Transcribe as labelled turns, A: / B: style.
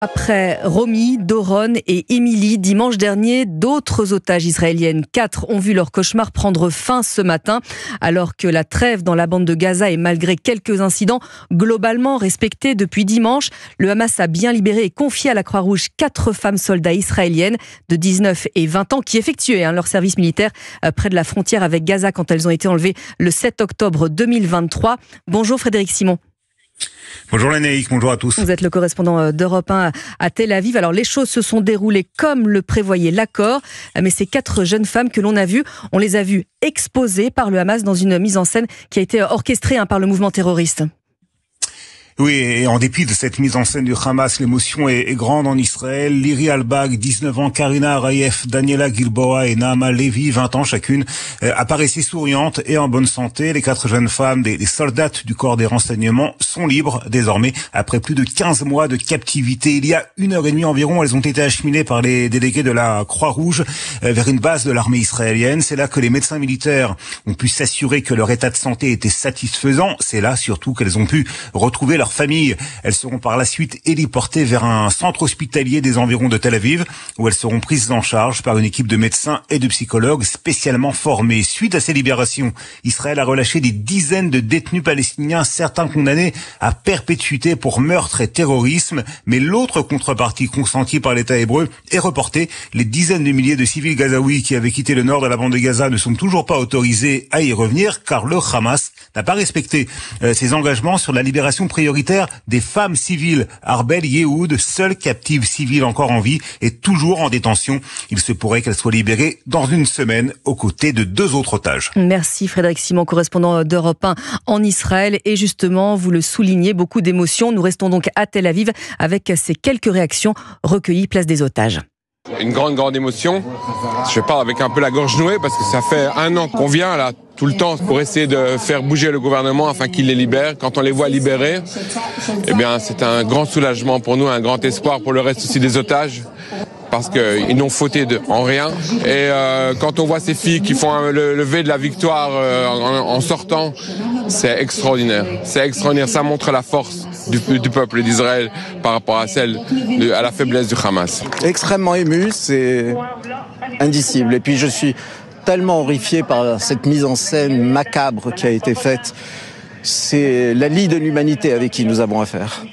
A: Après Romy, Doron et Émilie, dimanche dernier, d'autres otages israéliennes, 4, ont vu leur cauchemar prendre fin ce matin, alors que la trêve dans la bande de Gaza est, malgré quelques incidents, globalement respectée depuis dimanche. Le Hamas a bien libéré et confié à la Croix-Rouge 4 femmes soldats israéliennes de 19 et 20 ans qui effectuaient leur service militaire près de la frontière avec Gaza quand elles ont été enlevées le 7 octobre 2023. Bonjour Frédéric Simon.
B: Bonjour Lénaïque, bonjour à tous.
A: Vous êtes le correspondant d'Europe 1 à Tel Aviv. Alors les choses se sont déroulées comme le prévoyait l'accord, mais ces 4 jeunes femmes que l'on a vues, on les a vues exposées par le Hamas dans une mise en scène qui a été orchestrée par le mouvement terroriste.
B: Oui, et en dépit de cette mise en scène du Hamas, l'émotion est grande en Israël. Liri Albag, 19 ans, Karina Arayef, Daniela Gilboa et Naama Levi, 20 ans chacune, apparaissaient souriantes et en bonne santé. Les 4 jeunes femmes des soldats du corps des renseignements sont libres désormais après plus de 15 mois de captivité. Il y a 1h30 environ, elles ont été acheminées par les délégués de la Croix-Rouge vers une base de l'armée israélienne. C'est là que les médecins militaires ont pu s'assurer que leur état de santé était satisfaisant. C'est là surtout qu'elles ont pu retrouver leur famille. Elles seront par la suite héliportées vers un centre hospitalier des environs de Tel Aviv où elles seront prises en charge par une équipe de médecins et de psychologues spécialement formés. Suite à ces libérations, Israël a relâché des dizaines de détenus palestiniens, certains condamnés à perpétuité pour meurtre et terrorisme. Mais l'autre contrepartie consentie par l'État hébreu est reportée. Les dizaines de milliers de civils gazaouis qui avaient quitté le nord de la bande de Gaza ne sont toujours pas autorisés à y revenir car le Hamas n'a pas respecté ses engagements sur la libération prioritaire des femmes civiles. Arbel Yehoud, seule captive civile encore en vie, est toujours en détention. Il se pourrait qu'elle soit libérée dans une semaine aux côtés de 2 autres otages.
A: Merci Frédéric Simon, correspondant d'Europe 1 en Israël. Et justement, vous le soulignez, beaucoup d'émotions. Nous restons donc à Tel Aviv avec ces quelques réactions recueillies place des otages.
C: Une grande émotion. Je parle avec un peu la gorge nouée parce que ça fait 1 an qu'on vient là tout le temps pour essayer de faire bouger le gouvernement afin qu'il les libère. Quand on les voit libérés, eh bien c'est un grand soulagement pour nous, un grand espoir pour le reste aussi des otages parce qu'ils n'ont fauté en rien. Et quand on voit ces filles qui font le lever de la victoire en sortant, c'est extraordinaire. C'est extraordinaire. Ça montre la force du peuple d'Israël par rapport à à la faiblesse du Hamas.
D: Extrêmement ému, c'est indicible. Et puis je suis tellement horrifié par cette mise en scène macabre qui a été faite. C'est la lie de l'humanité avec qui nous avons affaire.